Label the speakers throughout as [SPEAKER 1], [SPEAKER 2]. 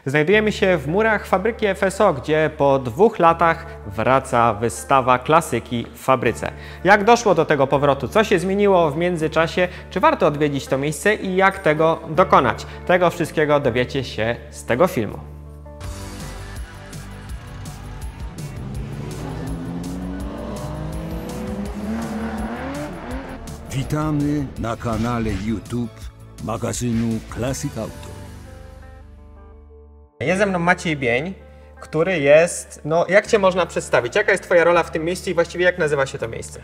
[SPEAKER 1] Znajdujemy się w murach fabryki FSO, gdzie po 2 latach wraca wystawa klasyki w fabryce. Jak doszło do tego powrotu? Co się zmieniło w międzyczasie? Czy warto odwiedzić to miejsce i jak tego dokonać? Tego wszystkiego dowiecie się z tego filmu.
[SPEAKER 2] Witamy na kanale YouTube magazynu Classic Auto.
[SPEAKER 1] Jest ze mną Maciej Bień, który jest, jak Cię można przedstawić? Jaka jest Twoja rola w tym miejscu i właściwie jak nazywa się to miejsce?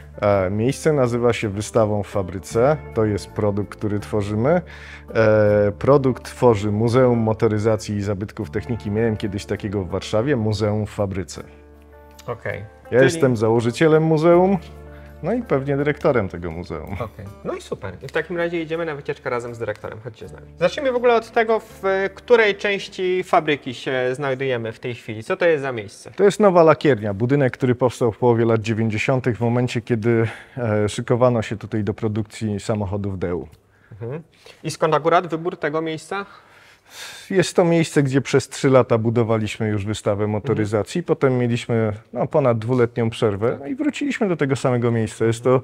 [SPEAKER 3] Miejsce nazywa się Wystawą w Fabryce. To jest produkt, który tworzymy. Produkt tworzy Muzeum Motoryzacji i Zabytków Techniki. Miałem kiedyś takiego w Warszawie, Muzeum w Fabryce.
[SPEAKER 1] Okej.
[SPEAKER 3] Ja jestem założycielem muzeum, no i pewnie dyrektorem tego muzeum.
[SPEAKER 1] Okej. No i super. W takim razie idziemy na wycieczkę razem z dyrektorem. Chodźcie z nami. Zacznijmy w ogóle od tego, w której części fabryki się znajdujemy w tej chwili. Co to jest za miejsce?
[SPEAKER 3] To jest nowa lakiernia, budynek, który powstał w połowie lat 90. w momencie, kiedy szykowano się tutaj do produkcji samochodów DEU.
[SPEAKER 1] I skąd akurat wybór tego miejsca?
[SPEAKER 3] Jest to miejsce, gdzie przez 3 lata budowaliśmy już wystawę motoryzacji. Potem mieliśmy ponad 2-letnią przerwę i wróciliśmy do tego samego miejsca. Jest to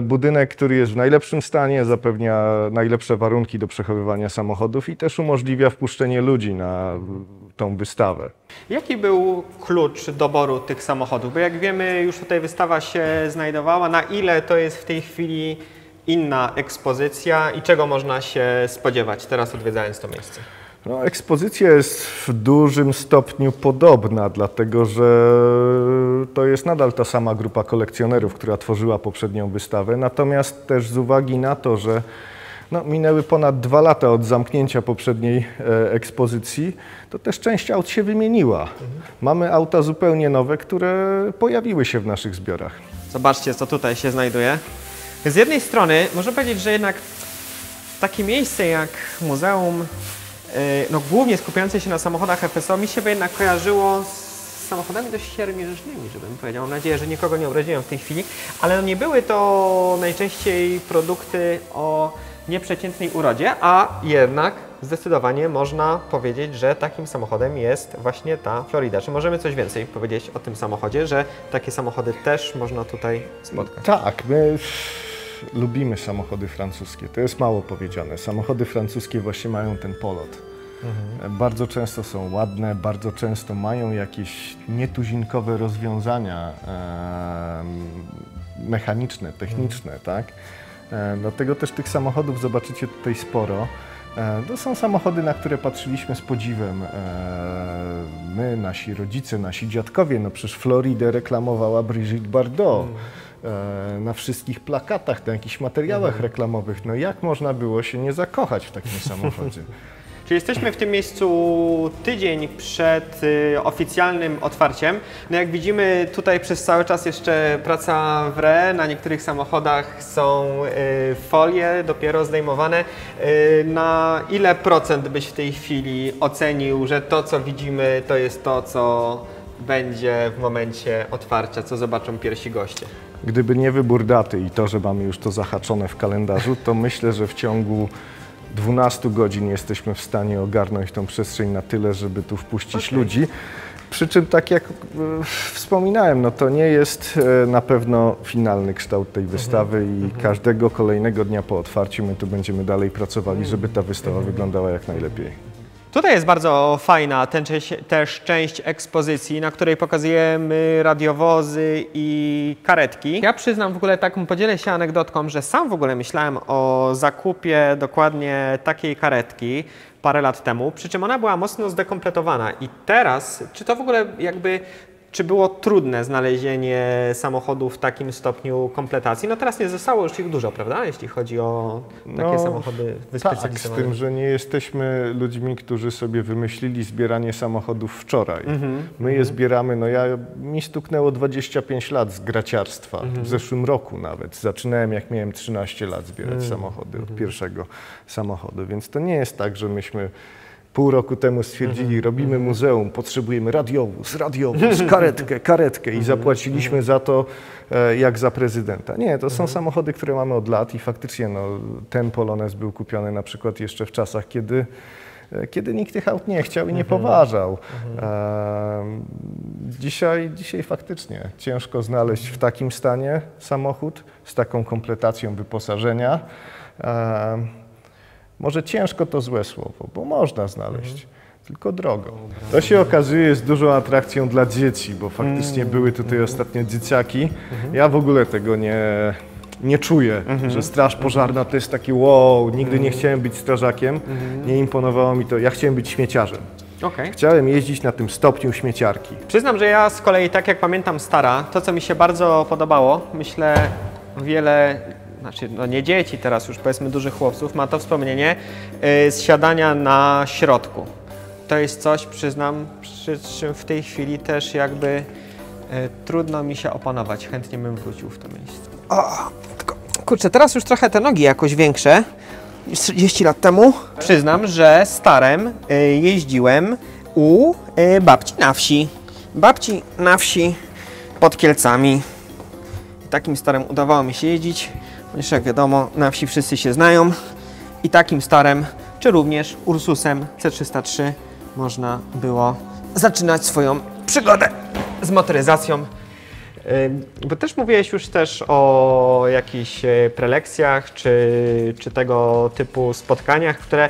[SPEAKER 3] budynek, który jest w najlepszym stanie, zapewnia najlepsze warunki do przechowywania samochodów i też umożliwia wpuszczenie ludzi na tą wystawę.
[SPEAKER 1] Jaki był klucz doboru tych samochodów? Bo jak wiemy, już tutaj wystawa się znajdowała. Na ile to jest w tej chwili inna ekspozycja i czego można się spodziewać teraz, odwiedzając to miejsce?
[SPEAKER 3] Ekspozycja jest w dużym stopniu podobna, dlatego że to jest nadal ta sama grupa kolekcjonerów, która tworzyła poprzednią wystawę. Natomiast też z uwagi na to, że minęły ponad 2 lata od zamknięcia poprzedniej ekspozycji, to też część aut się wymieniła. Mamy auta zupełnie nowe, które pojawiły się w naszych zbiorach.
[SPEAKER 1] Zobaczcie, co tutaj się znajduje. Z jednej strony można powiedzieć, że jednak takie miejsce jak muzeum, głównie skupiające się na samochodach FSO, mi się by jednak kojarzyło z samochodami dość siermiężnymi, żebym powiedział. Mam nadzieję, że nikogo nie obraziłem w tej chwili, ale nie były to najczęściej produkty o nieprzeciętnej urodzie, a jednak zdecydowanie można powiedzieć, że takim samochodem jest właśnie ta Florida. Czy możemy coś więcej powiedzieć o tym samochodzie, że takie samochody też można tutaj spotkać?
[SPEAKER 3] Tak, my lubimy samochody francuskie. To jest mało powiedziane. Samochody francuskie właśnie mają ten polot. Bardzo często są ładne, bardzo często mają jakieś nietuzinkowe rozwiązania mechaniczne, techniczne, tak? Dlatego też tych samochodów zobaczycie tutaj sporo. To są samochody, na które patrzyliśmy z podziwem. My, nasi rodzice, nasi dziadkowie, przecież Floridę reklamowała Brigitte Bardot. Na wszystkich plakatach, na jakichś materiałach reklamowych. Jak można było się nie zakochać w takim samochodzie?
[SPEAKER 1] Czyli jesteśmy w tym miejscu tydzień przed oficjalnym otwarciem. Jak widzimy, tutaj przez cały czas jeszcze praca w re. Na niektórych samochodach są folie dopiero zdejmowane. Na ile procent byś w tej chwili ocenił, że to, co widzimy, to jest to, co będzie w momencie otwarcia, co zobaczą pierwsi goście?
[SPEAKER 3] Gdyby nie wybór daty i to, że mamy już to zahaczone w kalendarzu, to myślę, że w ciągu 12 godzin jesteśmy w stanie ogarnąć tą przestrzeń na tyle, żeby tu wpuścić ludzi. Przy czym, tak jak wspominałem, to nie jest na pewno finalny kształt tej wystawy i każdego kolejnego dnia po otwarciu my tu będziemy dalej pracowali, żeby ta wystawa wyglądała jak najlepiej.
[SPEAKER 1] Tutaj jest bardzo fajna też część ekspozycji, na której pokazujemy radiowozy i karetki. Ja przyznam, w ogóle podzielę się anegdotką, że sam w ogóle myślałem o zakupie dokładnie takiej karetki parę lat temu, przy czym ona była mocno zdekompletowana i teraz, czy to w ogóle czy było trudne znalezienie samochodu w takim stopniu kompletacji? Teraz nie zostało już ich dużo, prawda? Jeśli chodzi o takie samochody wyspecjalizowane.
[SPEAKER 3] Tak, z tym, że nie jesteśmy ludźmi, którzy sobie wymyślili zbieranie samochodów wczoraj. My je zbieramy, mi stuknęło 25 lat z graciarstwa, w zeszłym roku nawet. Zaczynałem, jak miałem 13 lat, zbierać samochody od pierwszego samochodu, więc to nie jest tak, że myśmy pół roku temu stwierdzili, robimy muzeum, potrzebujemy radiowóz, karetkę i zapłaciliśmy za to jak za prezydenta. Nie, to są samochody, które mamy od lat i faktycznie ten Polonez był kupiony na przykład jeszcze w czasach, kiedy kiedy nikt tych aut nie chciał i nie poważał. Dzisiaj faktycznie ciężko znaleźć w takim stanie samochód z taką kompletacją wyposażenia. Może ciężko to złe słowo, bo można znaleźć, tylko drogo. To się okazuje jest dużą atrakcją dla dzieci, bo faktycznie były tutaj ostatnio dzieciaki. Ja w ogóle tego nie czuję, że straż pożarna to jest takie wow, nigdy nie chciałem być strażakiem, nie imponowało mi to, ja chciałem być śmieciarzem.
[SPEAKER 1] Okay.
[SPEAKER 3] Chciałem jeździć na tym stopniu śmieciarki.
[SPEAKER 1] Przyznam, że ja z kolei, tak jak pamiętam Stara, to co mi się bardzo podobało, myślę wiele, znaczy no nie dzieci, teraz już powiedzmy dużych chłopców, ma to wspomnienie z siadania na środku. To jest coś, przyznam, przy czym w tej chwili też jakby trudno mi się opanować. Chętnie bym wrócił w to miejsce. O, tylko, kurczę, teraz już trochę te nogi jakoś większe niż 30 lat temu. Przyznam, że Starem jeździłem u babci na wsi. Babci na wsi pod Kielcami. Takim Starem udawało mi się jeździć, ponieważ jak wiadomo, na wsi wszyscy się znają. I takim Starem, czy również Ursusem C303 można było zaczynać swoją przygodę z motoryzacją. Bo też mówiłeś już też o jakichś prelekcjach, czy tego typu spotkaniach, które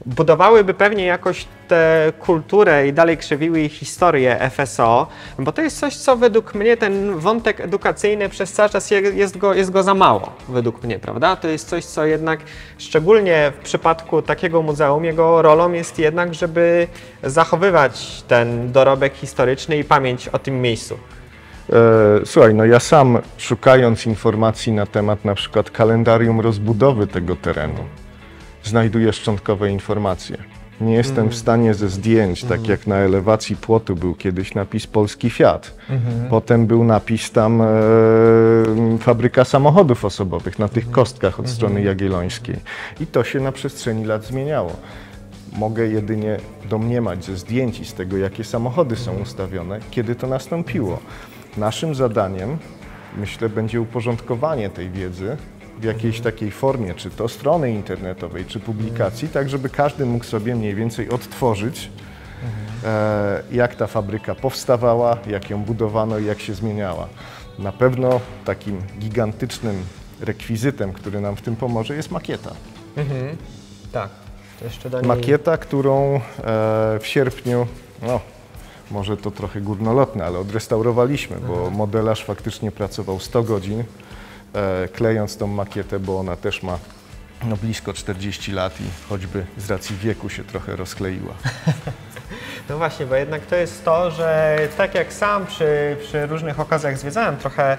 [SPEAKER 1] budowałyby pewnie jakoś tę kulturę i dalej krzewiły ich historię FSO, bo to jest coś, co według mnie ten wątek edukacyjny przez cały czas jest go za mało, według mnie, prawda? To jest coś, co jednak, szczególnie w przypadku takiego muzeum, jego rolą jest jednak, żeby zachowywać ten dorobek historyczny i pamięć o tym miejscu.
[SPEAKER 3] Słuchaj, no ja sam szukając informacji na temat na przykład kalendarium rozbudowy tego terenu, znajduję szczątkowe informacje. Nie jestem w stanie ze zdjęć, tak jak na elewacji płotu był kiedyś napis Polski Fiat. Potem był napis tam fabryka samochodów osobowych na tych kostkach od strony jagiellońskiej. I to się na przestrzeni lat zmieniało. Mogę jedynie domniemać ze zdjęć i z tego, jakie samochody są ustawione, kiedy to nastąpiło. Naszym zadaniem, myślę, będzie uporządkowanie tej wiedzy w jakiejś takiej formie, czy to strony internetowej, czy publikacji, tak żeby każdy mógł sobie mniej więcej odtworzyć, jak ta fabryka powstawała, jak ją budowano i jak się zmieniała. Na pewno takim gigantycznym rekwizytem, który nam w tym pomoże, jest makieta.
[SPEAKER 1] Tak. To jeszcze do niej...
[SPEAKER 3] Makieta, którą w sierpniu, no może to trochę górnolotne, ale odrestaurowaliśmy, bo modelarz faktycznie pracował 100 godzin, klejąc tą makietę, bo ona też ma no, blisko 40 lat i choćby z racji wieku się trochę rozkleiła.
[SPEAKER 1] No właśnie, bo jednak to jest to, że tak jak sam przy różnych okazjach zwiedzałem trochę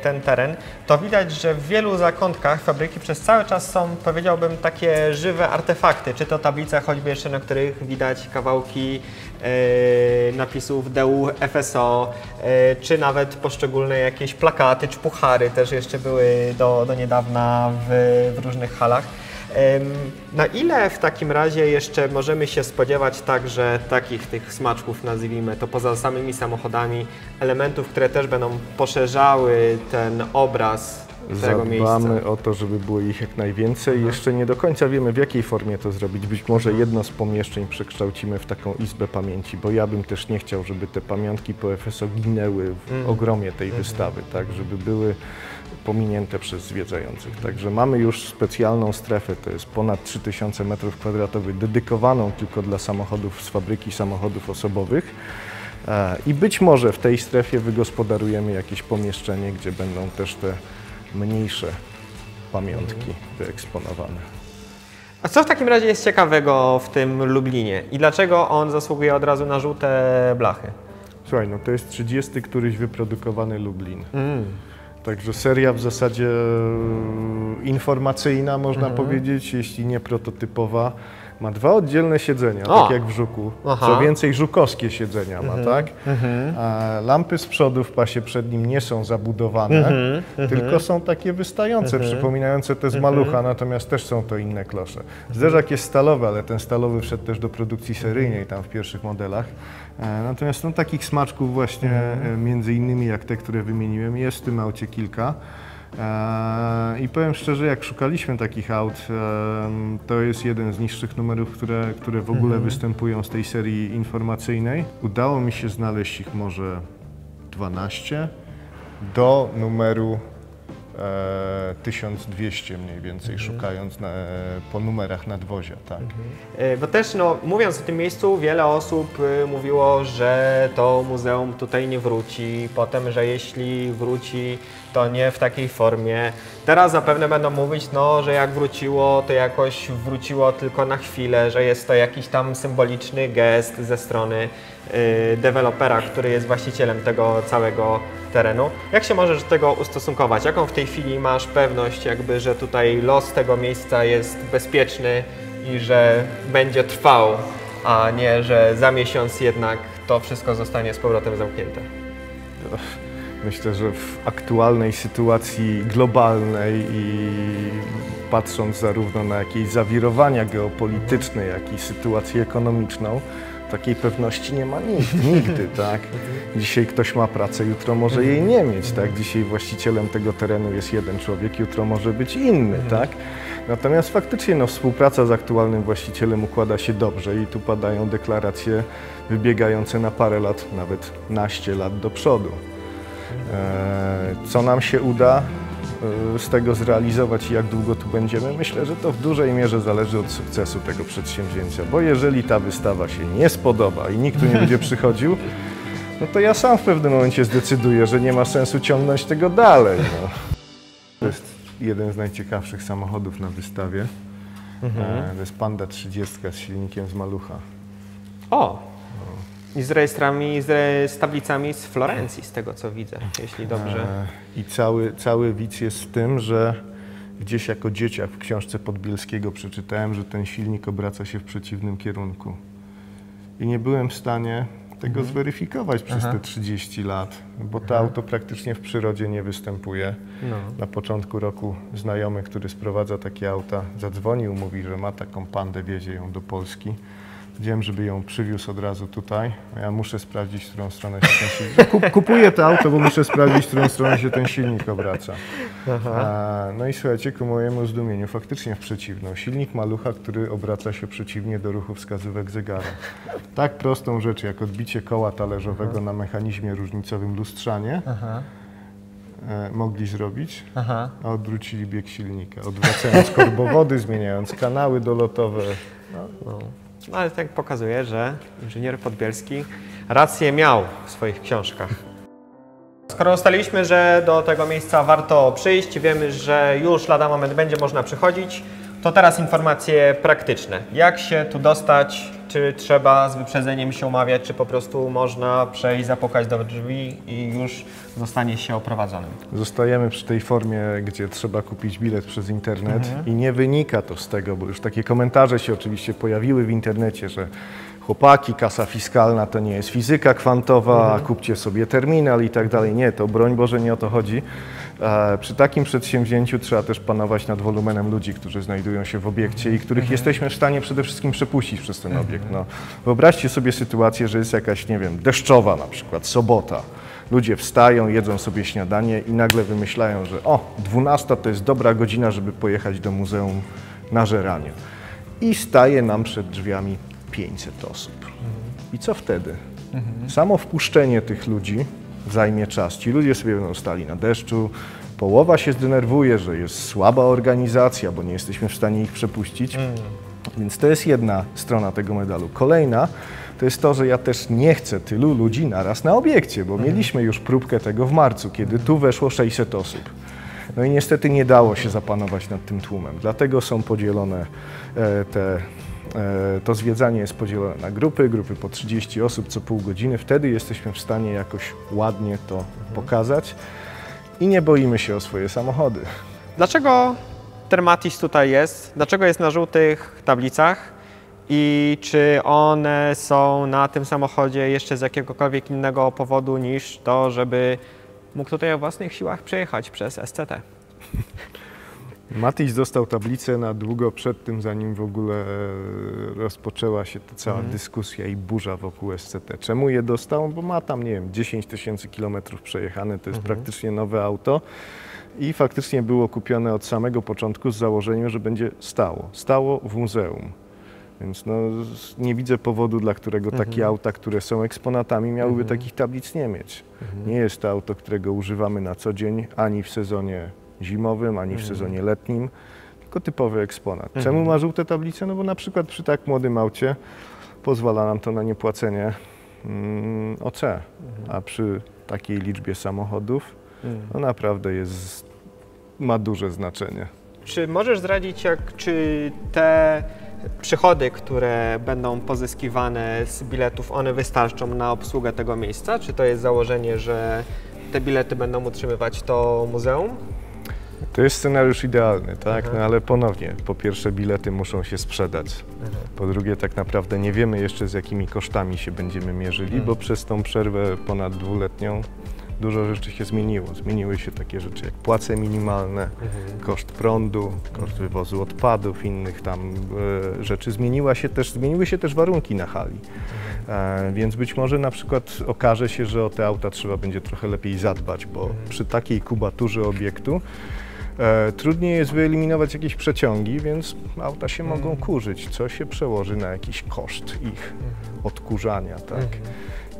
[SPEAKER 1] ten teren, to widać, że w wielu zakątkach fabryki przez cały czas są, powiedziałbym, takie żywe artefakty, czy to tablice choćby jeszcze, na których widać kawałki napisów DU, FSO, czy nawet poszczególne jakieś plakaty, czy puchary też jeszcze były do niedawna w różnych halach. Na ile w takim razie jeszcze możemy się spodziewać także takich tych smaczków, nazwijmy to, poza samymi samochodami, elementów, które też będą poszerzały ten obraz tego miejsca?
[SPEAKER 3] Zadbamy o to, żeby było ich jak najwięcej. Jeszcze nie do końca wiemy, w jakiej formie to zrobić. Być może jedno z pomieszczeń przekształcimy w taką izbę pamięci, bo ja bym też nie chciał, żeby te pamiątki po FSO ginęły w ogromie tej wystawy, tak, żeby były pominięte przez zwiedzających. Także mamy już specjalną strefę, to jest ponad 3000 m2, dedykowaną tylko dla samochodów z fabryki samochodów osobowych. I być może w tej strefie wygospodarujemy jakieś pomieszczenie, gdzie będą też te mniejsze pamiątki wyeksponowane.
[SPEAKER 1] A co w takim razie jest ciekawego w tym Lublinie i dlaczego on zasługuje od razu na żółte blachy?
[SPEAKER 3] Słuchaj, no to jest 30 któryś wyprodukowany Lublin. Także seria w zasadzie informacyjna, można powiedzieć, jeśli nie prototypowa. Ma 2 oddzielne siedzenia, tak jak w Żuku. Co więcej, żukowskie siedzenia ma, tak? Lampy z przodu w pasie przednim nie są zabudowane, tylko są takie wystające, przypominające te z Malucha, natomiast też są to inne klosze. Zderzak jest stalowy, ale ten stalowy wszedł też do produkcji seryjnej tam w pierwszych modelach. Natomiast takich smaczków właśnie, między innymi jak te, które wymieniłem, jest w tym aucie kilka. I powiem szczerze, jak szukaliśmy takich aut, to jest jeden z niższych numerów, które w ogóle występują z tej serii informacyjnej. Udało mi się znaleźć ich może 12 do numeru 1200 mniej więcej, szukając po numerach nadwozia, tak.
[SPEAKER 1] Bo też, no, mówiąc o tym miejscu, wiele osób mówiło, że to muzeum tutaj nie wróci, potem, że jeśli wróci, to nie w takiej formie. Teraz zapewne będą mówić, no, że jak wróciło, to jakoś wróciło tylko na chwilę, że jest to jakiś tam symboliczny gest ze strony dewelopera, który jest właścicielem tego całego terenu. Jak się możesz do tego ustosunkować? Jaką w tej chwili masz pewność, jakby, że tutaj los tego miejsca jest bezpieczny i że będzie trwał, a nie, że za miesiąc jednak to wszystko zostanie z powrotem zamknięte?
[SPEAKER 3] Myślę, że w aktualnej sytuacji globalnej i patrząc zarówno na jakieś zawirowania geopolityczne, jak i sytuację ekonomiczną, takiej pewności nie ma nigdy, tak? Dzisiaj ktoś ma pracę, jutro może jej nie mieć, tak? Dzisiaj właścicielem tego terenu jest jeden człowiek, jutro może być inny, tak? Natomiast faktycznie no, współpraca z aktualnym właścicielem układa się dobrze i tu padają deklaracje wybiegające na parę lat, nawet naście lat do przodu. Co nam się uda z tego zrealizować i jak długo tu będziemy? Myślę, że to w dużej mierze zależy od sukcesu tego przedsięwzięcia, bo jeżeli ta wystawa się nie spodoba i nikt tu nie będzie przychodził, no to ja sam w pewnym momencie zdecyduję, że nie ma sensu ciągnąć tego dalej. No. To jest jeden z najciekawszych samochodów na wystawie. To jest Panda 30 z silnikiem z Malucha.
[SPEAKER 1] O! I z rejestrami, z tablicami z Florencji, z tego co widzę, jeśli dobrze.
[SPEAKER 3] I cały widz jest w tym, że gdzieś jako dzieciak w książce Podbielskiego przeczytałem, że ten silnik obraca się w przeciwnym kierunku. I nie byłem w stanie tego zweryfikować przez te 30 lat, bo to auto praktycznie w przyrodzie nie występuje. Na początku roku znajomy, który sprowadza takie auta, zadzwonił, mówi, że ma taką Pandę, wiezie ją do Polski. Wiem, żeby ją przywiózł od razu tutaj, a ja muszę sprawdzić, w którą stronę się ten silnik... Kupuję to auto, bo muszę sprawdzić, w którą stronę się ten silnik obraca. No i słuchajcie, ku mojemu zdumieniu, faktycznie w przeciwną. Silnik Malucha, który obraca się przeciwnie do ruchu wskazówek zegara. Tak prostą rzecz, jak odbicie koła talerzowego na mechanizmie różnicowym lustrzanie, mogli zrobić, a odwrócili bieg silnika, odwracając korbowody, zmieniając kanały dolotowe.
[SPEAKER 1] No ale tak pokazuje, że inżynier Podbielski rację miał w swoich książkach. Skoro ustaliliśmy, że do tego miejsca warto przyjść, wiemy, że już lada moment będzie można przychodzić, to teraz informacje praktyczne. Jak się tu dostać? Czy trzeba z wyprzedzeniem się umawiać, czy po prostu można przejść, zapukać do drzwi i już zostanie się oprowadzonym?
[SPEAKER 3] Zostajemy przy tej formie, gdzie trzeba kupić bilet przez internet i nie wynika to z tego, bo już takie komentarze się oczywiście pojawiły w internecie, że chłopaki, kasa fiskalna to nie jest fizyka kwantowa, kupcie sobie terminal i tak dalej. Nie, to broń Boże nie o to chodzi. Przy takim przedsięwzięciu trzeba też panować nad wolumenem ludzi, którzy znajdują się w obiekcie i których jesteśmy w stanie przede wszystkim przepuścić przez ten obiekt. No, wyobraźcie sobie sytuację, że jest jakaś, nie wiem, deszczowa na przykład, sobota. Ludzie wstają, jedzą sobie śniadanie i nagle wymyślają, że 12 to jest dobra godzina, żeby pojechać do muzeum na Żeraniu. I staje nam przed drzwiami 500 osób. I co wtedy? Samo wpuszczenie tych ludzi zajmie czas. Ci ludzie sobie będą stali na deszczu, połowa się zdenerwuje, że jest słaba organizacja, bo nie jesteśmy w stanie ich przepuścić. Więc to jest jedna strona tego medalu. Kolejna to jest to, że ja też nie chcę tylu ludzi naraz na obiekcie, bo mieliśmy już próbkę tego w marcu, kiedy tu weszło 600 osób. No i niestety nie dało się zapanować nad tym tłumem. Dlatego są podzielone to zwiedzanie jest podzielone na grupy po 30 osób co pół godziny. Wtedy jesteśmy w stanie jakoś ładnie to pokazać i nie boimy się o swoje samochody.
[SPEAKER 1] Dlaczego Termatis tutaj jest? Dlaczego jest na żółtych tablicach? I czy one są na tym samochodzie jeszcze z jakiegokolwiek innego powodu niż to, żeby mógł tutaj o własnych siłach przejechać przez SCT?
[SPEAKER 3] Matiś dostał tablicę na długo przed tym, zanim w ogóle rozpoczęła się ta cała dyskusja i burza wokół SCT. Czemu je dostał? Bo ma tam, nie wiem, 10 000 kilometrów przejechane, to jest praktycznie nowe auto i faktycznie było kupione od samego początku z założeniem, że będzie stało w muzeum. Więc no, nie widzę powodu, dla którego takie auta, które są eksponatami, miałyby takich tablic nie mieć. Nie jest to auto, którego używamy na co dzień, ani w sezonie zimowym, ani w sezonie letnim, tylko typowy eksponat. Czemu ma żółte tablice? No bo na przykład przy tak młodym aucie pozwala nam to na niepłacenie OC, a przy takiej liczbie samochodów no naprawdę ma duże znaczenie.
[SPEAKER 1] Czy możesz zdradzić, czy te przychody, które będą pozyskiwane z biletów, one wystarczą na obsługę tego miejsca? Czy to jest założenie, że te bilety będą utrzymywać to muzeum?
[SPEAKER 3] To jest scenariusz idealny, tak? No ale ponownie, po pierwsze bilety muszą się sprzedać. Po drugie tak naprawdę nie wiemy jeszcze z jakimi kosztami się będziemy mierzyli, bo przez tą przerwę ponad dwuletnią dużo rzeczy się zmieniło. Zmieniły się takie rzeczy jak płace minimalne, koszt prądu, koszt wywozu odpadów, innych tam rzeczy. Zmieniły się też warunki na hali. Więc być może na przykład okaże się, że o te auta trzeba będzie trochę lepiej zadbać, bo przy takiej kubaturze obiektu trudniej jest wyeliminować jakieś przeciągi, więc auta się mogą kurzyć, co się przełoży na jakiś koszt ich odkurzania. Tak?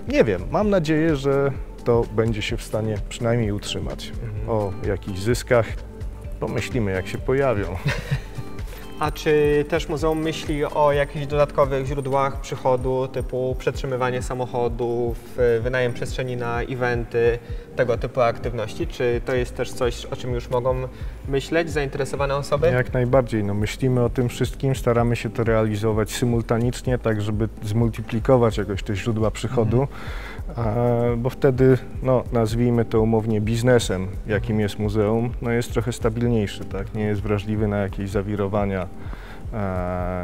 [SPEAKER 3] Nie wiem, mam nadzieję, że to będzie się w stanie przynajmniej utrzymać. O jakichś zyskach pomyślimy, jak się pojawią.
[SPEAKER 1] A czy też muzeum myśli o jakichś dodatkowych źródłach przychodu, typu przetrzymywanie samochodów, wynajem przestrzeni na eventy, tego typu aktywności? Czy to jest też coś, o czym już mogą myśleć zainteresowane osoby?
[SPEAKER 3] Jak najbardziej. No, myślimy o tym wszystkim, staramy się to realizować symultanicznie, tak żeby zmultiplikować jakoś te źródła przychodu, bo wtedy, no, nazwijmy to umownie biznesem, jakim jest muzeum, no, jest trochę stabilniejszy, tak? Nie jest wrażliwy na jakieś zawirowania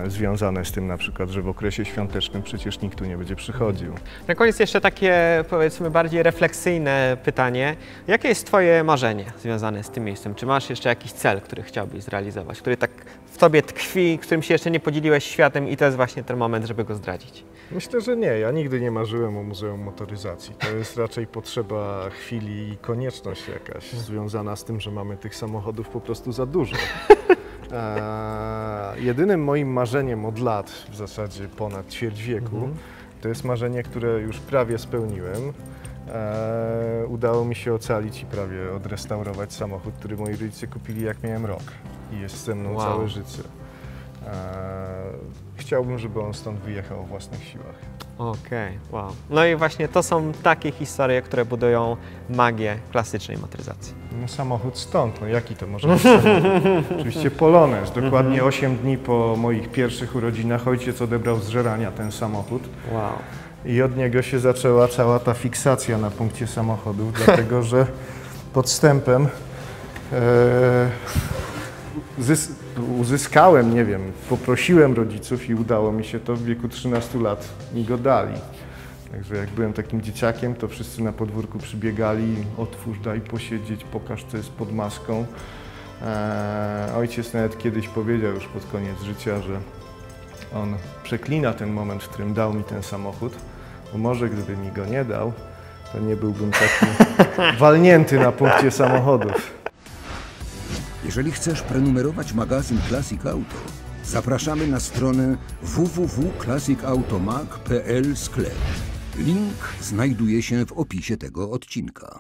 [SPEAKER 3] związane z tym na przykład, że w okresie świątecznym przecież nikt tu nie będzie przychodził.
[SPEAKER 1] Na koniec jeszcze takie, powiedzmy, bardziej refleksyjne pytanie. Jakie jest Twoje marzenie związane z tym miejscem? Czy masz jeszcze jakiś cel, który chciałbyś zrealizować, który tak w Tobie tkwi, którym się jeszcze nie podzieliłeś światem i to jest właśnie ten moment, żeby go zdradzić?
[SPEAKER 3] Myślę, że nie. Ja nigdy nie marzyłem o Muzeum Motoryzacji. To jest raczej potrzeba chwili i konieczność jakaś związana z tym, że mamy tych samochodów po prostu za dużo. Jedynym moim marzeniem od lat, w zasadzie ponad ćwierć wieku, to jest marzenie, które już prawie spełniłem. Udało mi się ocalić i prawie odrestaurować samochód, który moi rodzice kupili, jak miałem rok i jest ze mną całe życie. Chciałbym, żeby on stąd wyjechał o własnych siłach.
[SPEAKER 1] Okej, wow. No i właśnie to są takie historie, które budują magię klasycznej motoryzacji.
[SPEAKER 3] No, samochód stąd, no jaki to może być samochód? Oczywiście Polonez. Dokładnie 8 dni po moich pierwszych urodzinach ojciec odebrał z Żerania ten samochód.
[SPEAKER 1] Wow.
[SPEAKER 3] I od niego się zaczęła cała ta fiksacja na punkcie samochodów, dlatego że podstępem uzyskałem, nie wiem, poprosiłem rodziców i udało mi się to, w wieku 13 lat mi go dali. Także jak byłem takim dzieciakiem, to wszyscy na podwórku przybiegali, otwórz, daj posiedzieć, pokaż, co jest pod maską. Ojciec nawet kiedyś powiedział już pod koniec życia, że on przeklina ten moment, w którym dał mi ten samochód, bo może gdyby mi go nie dał, to nie byłbym taki walnięty na punkcie samochodów.
[SPEAKER 2] Jeżeli chcesz prenumerować magazyn Classic Auto, zapraszamy na stronę www.classicautomag.pl/sklep. Link znajduje się w opisie tego odcinka.